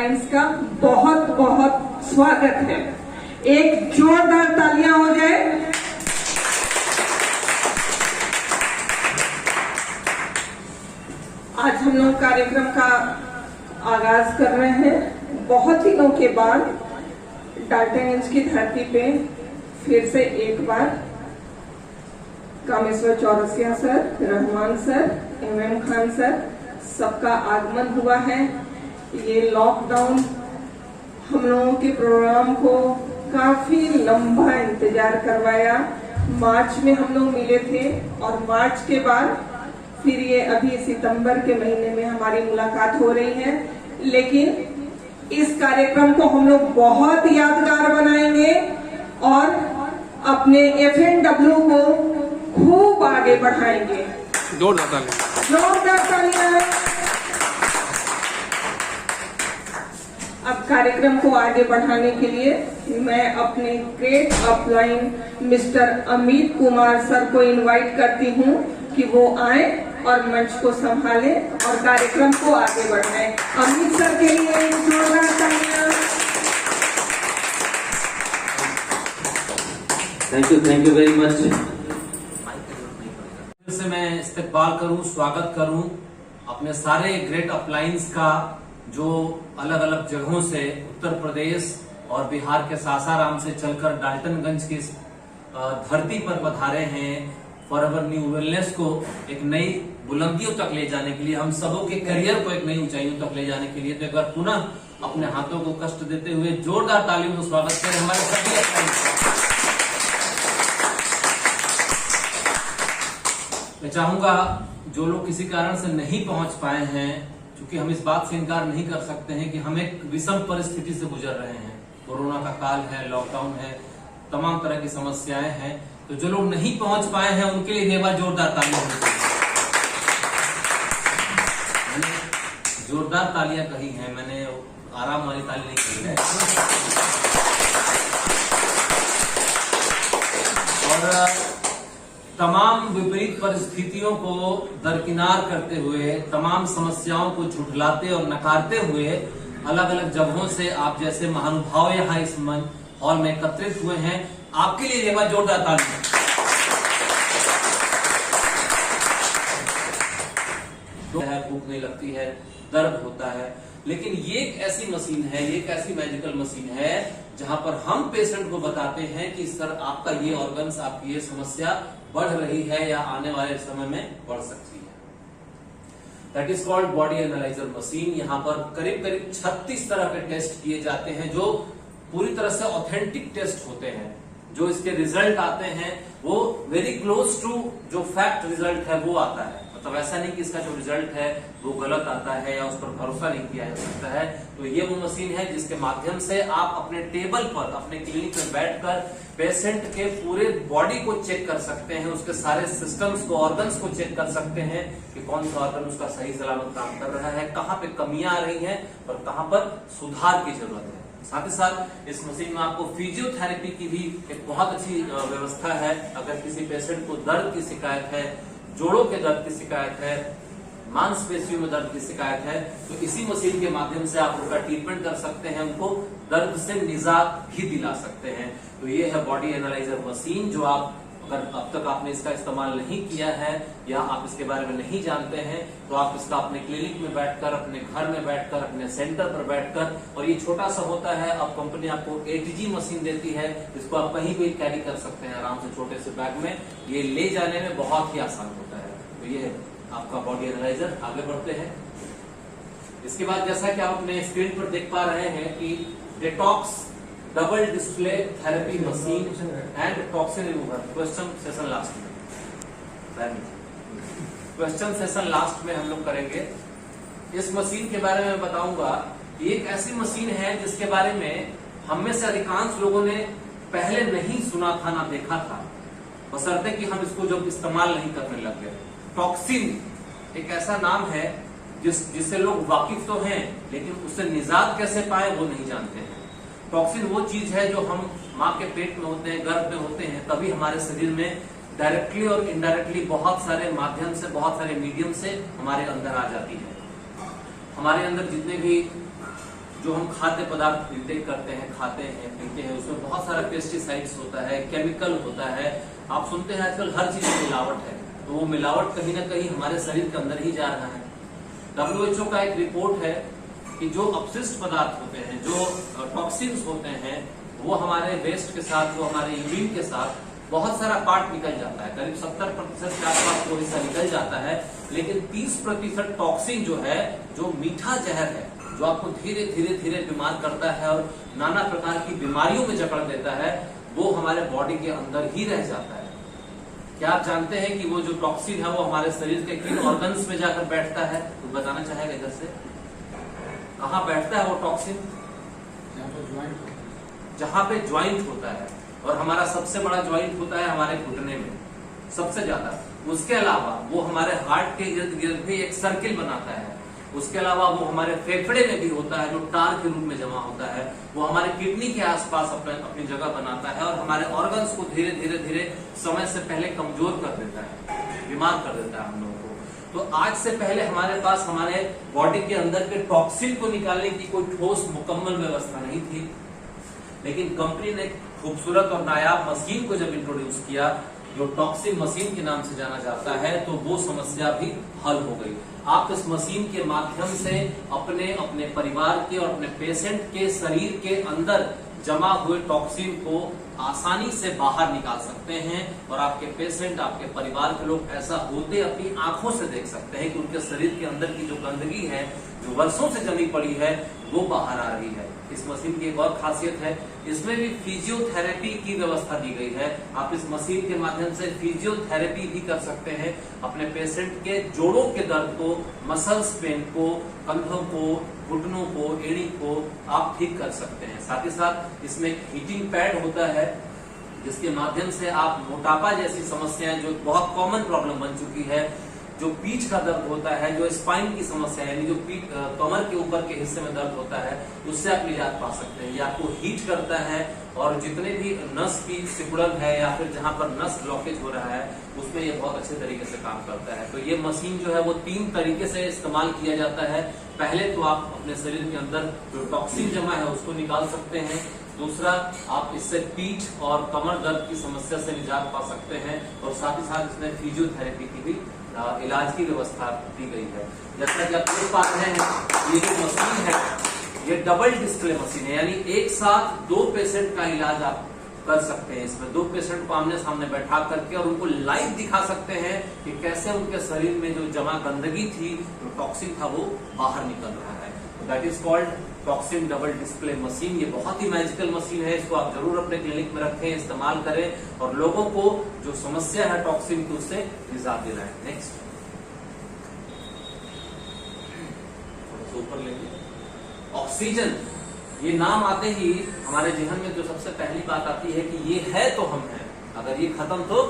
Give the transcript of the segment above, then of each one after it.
Appliance का बहुत बहुत स्वागत है। एक जोरदार तालियां हो जाए। आज हम लोग कार्यक्रम का आगाज कर रहे हैं। बहुत दिनों के बाद डाल्टनगंज की धरती पे फिर से एक बार Kameshwar Chaurasia sir, Rahman sir, MM Khan sir, सबका आगमन हुआ है। ये लॉकडाउन हम लोगों के प्रोग्राम को काफी लंबा इंतजार करवाया। मार्च में हम लोग मिले थे और मार्च के बाद फिर ये अभी सितंबर के महीने में हमारी मुलाकात हो रही है। लेकिन इस कार्यक्रम को हम लोग बहुत यादगार बनाएंगे और अपने FNW को खूब आगे बढ़ाएंगे। जोरदार तालियां। अब कार्यक्रम को आगे बढ़ाने के लिए मैं अपने great upline mister Amit Kumar sir को इनवाइट करती हूं कि वो आए और मंच को संभालें और कार्यक्रम को आगे बढ़ाएं। अमित सर के लिए जोरदार तालियां। Thank you very much. से मैं इस्तकबाल करूं, स्वागत करूं अपने सारे ग्रेट अपलायंस का जो अलग अलग जगहों से उत्तर प्रदेश और बिहार के सासाराम से चलकर डाल्टनगंज की धरती पर पधारे हैं। फॉरएवर न्यू वेलनेस को एक नई बुलंदियों तक ले जाने के लिए, हम सबों के करियर को एक नई ऊंचाइयों तक ले जाने के लिए, तो एक बार पुनः अपने हाथों को कष्ट देते हुए जोरदार तालियों से स्वागत करें हमारे सभी अपलायंस। मैं चाहूंगा जो लोग किसी कारण से नहीं पहुंच पाए हैं, क्योंकि हम इस बात से इनकार नहीं कर सकते हैं कि हम एक विषम परिस्थिति से गुजर रहे हैं। कोरोना का काल है, लॉकडाउन है, तमाम तरह की समस्याएं हैं। तो जो लोग नहीं पहुंच पाए हैं उनके लिए एक बार जोरदार तालियां होनी चाहिए। मैंने जोरदार तालियां कही हैं, मैंने आराम वाली ताली नहीं कही है। और तमाम विपरीत परिस्थितियों को दरकिनार करते हुए, तमाम समस्याओं को झुठलाते और नकारते हुए अलग अलग जगहों से आप जैसे महानुभाव यहाँ इस हॉल में एकत्रित हुए हैं। आपके लिए एक बार जोरदार तालियां। भूख नहीं लगती है, दर्द होता है, लेकिन ये एक ऐसी मशीन है, ये एक ऐसी मैजिकल मशीन है जहां पर हम पेशेंट को बताते हैं कि सर आपका ये ऑर्गन्स, आपकी ये समस्या बढ़ रही है या आने वाले समय में बढ़ सकती है। That is called body analyser machine. यहाँ पर करीब करीब 36 तरह के टेस्ट किए जाते हैं जो पूरी तरह से ऑथेंटिक टेस्ट होते हैं। जो इसके रिजल्ट आते हैं वो वेरी क्लोज टू जो फैक्ट रिजल्ट है वो आता है। मतलब ऐसा नहीं कि इसका जो रिजल्ट है वो गलत आता है या उस पर भरोसा नहीं किया जा सकता है। तो ये वो मशीन है जिसके माध्यम से आप अपने टेबल पर, अपने क्लिनिक में बैठकर पेशेंट के पूरे बॉडी को चेक कर सकते हैं, उसके सारे सिस्टम्स को, ऑर्गन्स को चेक कर सकते हैं कि कौन सा ऑर्गन उसका सही सलामत काम कर रहा है, कहाँ पे कमियां आ रही हैं और कहाँ पर सुधार की जरूरत है। साथ ही साथ इस मशीन में आपको फिजियोथेरेपी की भी एक बहुत अच्छी व्यवस्था है। अगर किसी पेशेंट को दर्द की शिकायत है, जोड़ों के दर्द की शिकायत है, मांसपेशियों में दर्द की शिकायत है, तो इसी मशीन के माध्यम से आप उनका ट्रीटमेंट कर सकते हैं, उनको दर्द से निजात भी दिला सकते हैं। तो ये है बॉडी एनालाइजर मशीन, जो आप अगर अब तक आपने इसका इस्तेमाल नहीं किया है या आप इसके बारे में नहीं जानते हैं तो आप इसका अपने क्लिनिक में बैठकर, अपने घर में बैठकर, अपने सेंटर पर बैठकर, और ये छोटा सा होता है, अब कंपनी आपको ATG मशीन देती है, इसको आप कहीं भी कैरी कर सकते हैं आराम से छोटे से बैग में। ये ले जाने में बहुत ही आसान होता है। तो ये आपका बॉडी एनालाइजर। आगे बढ़ते हैं। इसके बाद जैसा कि आप अपने स्क्रीन पर देख पा रहे हैं कि detox double display therapy machine and toxin remover. Question session last में, क्वेश्चन सेशन लास्ट में हम लोग करेंगे। इस मशीन के बारे में बताऊंगा। ये एक ऐसी मशीन है जिसके बारे में हम में से अधिकांश लोगों ने पहले नहीं सुना था, ना देखा था, बशर्ते कि हम इसको जब इस्तेमाल नहीं करने लग गए। टॉक्सिन एक ऐसा नाम है जिससे लोग वाकिफ तो हैं, लेकिन उससे निजात कैसे पाए वो नहीं जानते हैं। टॉक्सिन वो चीज है जो हम माँ के पेट में होते हैं, गर्भ में होते हैं, तभी हमारे शरीर में डायरेक्टली और इनडायरेक्टली बहुत सारे माध्यम से, बहुत सारे मीडियम से हमारे अंदर आ जाती है। हमारे अंदर जितने भी जो हम खाद्य पदार्थ इंटेक करते हैं, खाते हैं, पीते हैं, उसमें बहुत सारा पेस्टिसाइड्स होता है, केमिकल होता है। आप सुनते हैं आजकल हर चीज में मिलावट है, तो वो मिलावट कहीं ना कहीं हमारे शरीर के अंदर ही जा रहा है। WHO का एक रिपोर्ट है कि जो अपशिष्ट पदार्थ होते हैं, जो टॉक्सिन्स होते हैं, वो हमारे वेस्ट के साथ, वो हमारे यूरिन के साथ बहुत सारा पार्ट निकल जाता है। करीब 70% के आसपास वो हिस्सा निकल जाता है, लेकिन 30% टॉक्सिन जो है, जो मीठा जहर है, जो आपको धीरे धीरे धीरे बीमार करता है और नाना प्रकार की बीमारियों में जकड़ देता है, वो हमारे बॉडी के अंदर ही रह जाता है। क्या आप जानते हैं कि वो जो टॉक्सिन है वो हमारे शरीर के किन ऑर्गन्स में जाकर बैठता है? तो बताना चाहेगा इधर से, कहाँ बैठता है वो टॉक्सिन? जहाँ पे ज्वाइंट होता है, और हमारा सबसे बड़ा ज्वाइंट होता है हमारे घुटने में सबसे ज्यादा। उसके अलावा वो हमारे हार्ट के इर्द गिर्द भी एक सर्किल बनाता है। उसके अलावा वो हमारे फेफड़े में भी होता है, जो टार के रूप में जमा होता है। वो हमारे किडनी के आसपास अपनी जगह बनाता है और हमारे ऑर्गन्स को धीरे धीरे धीरे समय से पहले कमजोर कर देता है, बीमार कर देता है हम लोगों को। तो आज से पहले हमारे पास हमारे बॉडी के अंदर के टॉक्सिन को निकालने की कोई ठोस मुकम्मल व्यवस्था नहीं थी, लेकिन कंपनी ने खूबसूरत और नायाब मशीन को जब इंट्रोड्यूस किया, जो टॉक्सिन मशीन के नाम से जाना जाता है, तो वो समस्या भी हल हो गई। आप इस मशीन के माध्यम से अपने परिवार के और अपने पेशेंट के शरीर के अंदर जमा हुए टॉक्सिन को आसानी से बाहर निकाल सकते हैं, और आपके पेशेंट, आपके परिवार के लोग ऐसा होते अपनी आंखों से देख सकते हैं कि उनके शरीर के अंदर की जो गंदगी है, जो वर्षों से जमी पड़ी है, वो बाहर आ रही है। इस मशीन की एक और खासियत है, इसमें भी फिजियोथेरेपी की व्यवस्था दी गई है। आप इस मशीन के माध्यम से फिजियोथेरेपी भी कर सकते हैं, अपने पेशेंट के जोड़ों के दर्द को, मसल्स पेन को, कंधों को, घुटनों को, एड़ी को आप ठीक कर सकते हैं। साथ ही साथ इसमें एक हीटिंग पैड होता है, जिसके माध्यम से आप मोटापा जैसी समस्याएं, जो बहुत कॉमन प्रॉब्लम बन चुकी है, जो पीठ का दर्द होता है, जो स्पाइन की समस्या है, यानी जो पीठ कमर के ऊपर के हिस्से में दर्द होता है, उससे आप निजात पा सकते हैं। ये आपको हीट करता है, और जितने भी नस की सिकुड़न है या फिर जहां पर नस ब्लॉकेज हो रहा है, उसमें ये बहुत अच्छे तरीके से काम करता है। तो ये मशीन जो है वो 3 तरीके से इस्तेमाल किया जाता है। पहले तो आप अपने शरीर के अंदर जो टॉक्सिन जमा है उसको निकाल सकते हैं। दूसरा, आप इससे पीठ और कमर दर्द की समस्या से निजात पा सकते हैं, और साथ ही साथ इसमें फिजियोथेरेपी की भी इलाज की व्यवस्था दी गई है। जैसा कि आप देख पा रहे हैं, ये जो मशीन है, ये डबल डिस्प्ले मशीन है, यानी एक साथ 2 पेशेंट का इलाज आप कर सकते हैं। इसमें 2 पेशेंट को आमने सामने बैठा करके और उनको लाइव दिखा सकते हैं कि कैसे उनके शरीर में जो जमा गंदगी थी, जो टॉक्सिन था, वो बाहर निकल रहा है। That is called toxin double display machine. ये बहुत ही मैजिकल मशीन है, इसको आप जरूर अपने क्लिनिक में रखें, इस्तेमाल करें, और लोगों को जो समस्या है टॉक्सिन की, उससे निजात दिलाएं। नेक्स्ट, ऊपर लेंगे। ऑक्सीजन, ये नाम आते ही हमारे जहन में जो सबसे पहली बात आती है कि ये है तो हम हैं, अगर ये खत्म तो,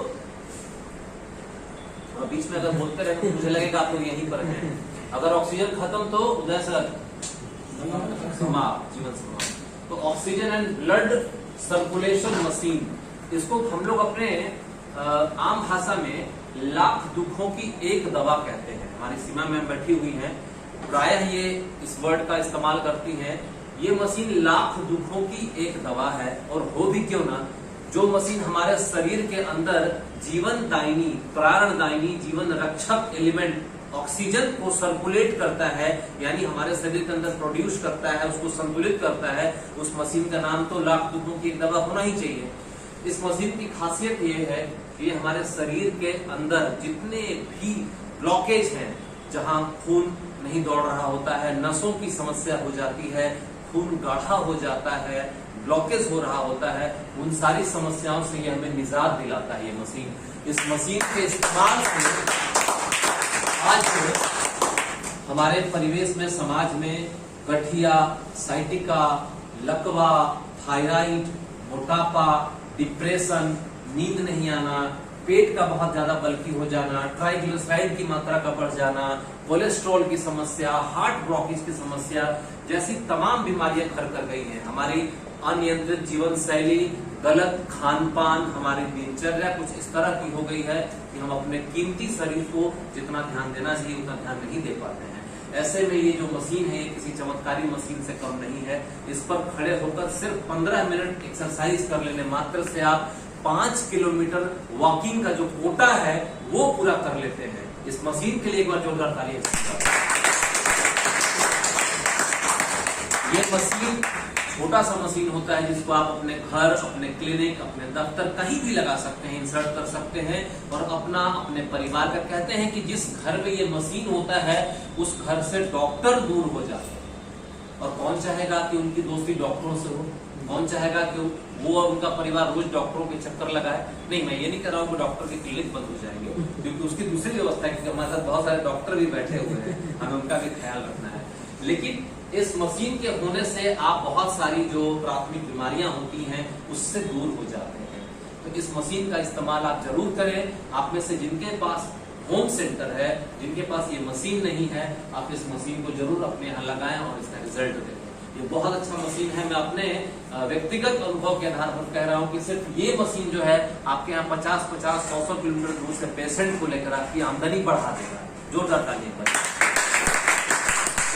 और बीच में अगर बोलते रहे तो मुझे लगेगा आप लोग यहीं पर हैं। अगर ऑक्सीजन खत्म तो उदय सर समाप्त, जीवन समाप्त। तो oxygen and blood circulation machine, इसको हम लोग अपने आम भाषा में लाख दुखों की एक दवा कहते हैं। हमारी सीमा में बैठी हुई हैं, प्रायः ये इस वर्ड का इस्तेमाल करती हैं। ये मशीन लाख दुखों की एक दवा है, और हो भी क्यों ना, जो मशीन हमारे शरीर के अंदर जीवनदायिनी, प्राणदायिनी, जीवन रक्षक एलिमेंट ऑक्सीजन को सर्कुलेट करता है, यानी हमारे शरीर के अंदर प्रोड्यूस करता है, उसको संतुलित करता है, उस मशीन का नाम तो लाख दुखों की एक दवा होना ही चाहिए। इस मशीन की खासियत ये है कि ये हमारे शरीर के अंदर जितने भी ब्लॉकेज हैं, जहां खून नहीं दौड़ रहा होता है, नसों की समस्या हो जाती है, खून गाढ़ा हो जाता है, ब्लॉकेज हो रहा होता है, उन सारी समस्याओं से ये हमें निजात दिलाता है ये मशीन। इस मशीन के इस्तेमाल से आज हमारे परिवेश में, समाज में गठिया, साइटिका, लकवा, थायराइड, मोटापा, डिप्रेशन, नींद नहीं आना, पेट का बहुत ज्यादा बल्की हो जाना, ट्राइग्लिसराइड की मात्रा का बढ़ जाना, कोलेस्ट्रॉल की समस्या, हार्ट ब्लॉकेज की समस्या जैसी तमाम बीमारियां घर कर गई हैं। हमारी अनियंत्रित जीवन शैली, गलत खान पान, हमारी दिनचर्या कुछ इस तरह की हो गई है कि हम अपने कीमती शरीर को जितना ध्यान देना चाहिए उतना ध्यान नहीं दे पाते हैं। ऐसे में ये जो मशीन है ये किसी चमत्कारी मशीन से कम नहीं है। इस पर खड़े होकर सिर्फ 15 मिनट एक्सरसाइज कर लेने मात्र से आप 5 किलोमीटर वॉकिंग का जो कोटा है वो पूरा कर लेते हैं। इस मशीन के लिए एक बार जोरदार तालियां। ये मशीन छोटा सा मशीन होता है जिसको आप अपने घर, अपने क्लिनिक, अपने दफ्तर कहीं भी लगा सकते हैं, इंसर्ट कर सकते हैं और अपने परिवार का कहते हैं कि जिस घर में ये मशीन होता है उस घर से डॉक्टर दूर हो जाते हैं। और कौन चाहेगा कि उनकी दोस्ती डॉक्टरों से हो? कौन चाहेगा कि वो और उनका परिवार रोज डॉक्टरों के चक्कर लगाए? नहीं, मैं ये नहीं कह रहा हूँ कि डॉक्टर के क्लिनिक बंद हो जाएंगे, क्योंकि उसकी दूसरी व्यवस्था है, क्योंकि हमारे साथ बहुत सारे डॉक्टर भी बैठे हुए हैं, हमें उनका भी ख्याल रखना है। लेकिन इस मशीन के होने से आप बहुत सारी जो प्राथमिक बीमारियां होती हैं उससे दूर हो जाते हैं। तो इस मशीन का इस्तेमाल आप जरूर करें। आप में से जिनके पास होम सेंटर है, जिनके पास ये मशीन नहीं है, आप इस मशीन को जरूर अपने यहाँ लगाएं और इसका रिजल्ट देखें। ये बहुत अच्छा मशीन है। मैं अपने व्यक्तिगत अनुभव के आधार पर कह रहा हूँ कि सिर्फ ये मशीन जो है आपके यहाँ 50-50, 100-100 किलोमीटर दूर से पेशेंट को लेकर आपकी आमदनी बढ़ा देगा। जोरदार तालियां बजाएं।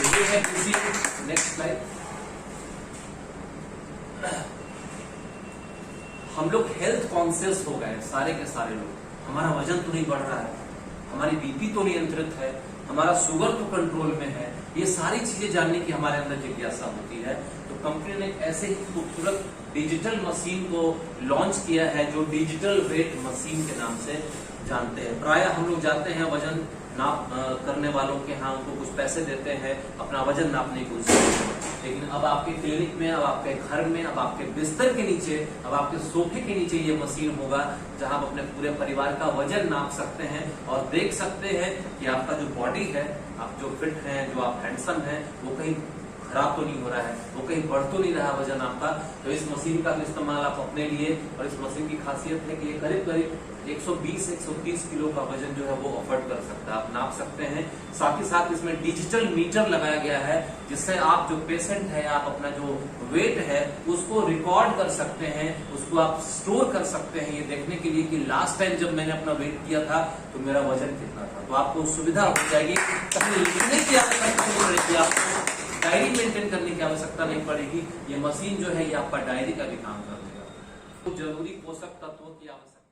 ये है किसी नेक्स्ट स्लाइड। हम लोग हेल्थ कॉन्शियस हो गए सारे के सारे लोग। हमारा वजन तो नहीं बढ़ रहा है, हमारी बीपी तो नियंत्रित है, हमारा शुगर तो कंट्रोल में है। ये सारी चीजें जानने की हमारे अंदर जिज्ञासा होती है। तो कंपनी ने ऐसे ही खूबसूरत डिजिटल मशीन को लॉन्च किया है जो डिजिटल वेट मशीन के नाम से जानते हैं। प्राय हम लोग जाते हैं वजन नाप करने वालों के यहाँ, उनको कुछ पैसे देते हैं अपना वजन नापने की कोशिश करते हैं। लेकिन अब आपके क्लिनिक में, अब आपके घर में, अब आपके बिस्तर के नीचे, अब आपके सोफे के नीचे ये मशीन होगा जहां आप अपने पूरे परिवार का वजन नाप सकते हैं और देख सकते हैं कि आपका जो बॉडी है, आप जो फिट हैं, जो आप हैंडसम हैं, वो कहीं खराब तो नहीं हो रहा है, वो कहीं बढ़ तो नहीं रहा वजन आपका। तो इस मशीन का भी इस्तेमाल आप अपने लिए, और इस मशीन की खासियत है कि ये करीब करीब 120-130 किलो का वजन जो है वो अफोर्ड कर सकता है, आप नाप सकते हैं। साथ ही साथ इसमें डिजिटल मीटर लगाया गया है जिससे आप जो पेशेंट है, आप अपना जो वेट है उसको रिकॉर्ड कर सकते हैं, उसको आप स्टोर कर सकते हैं ये देखने के लिए कि लास्ट टाइम जब मैंने अपना वेट किया था तो मेरा वजन कितना था। तो आपको सुविधा हो जाएगी, कहीं लिखने की आवश्यकता नहीं पड़ेगी, आपको डायरी मेंटेन करने की आवश्यकता नहीं पड़ेगी। ये मशीन जो है ये आपका डायरी का भी काम कर देगा। तो जरूरी पोषक तत्वों की आवश्यकता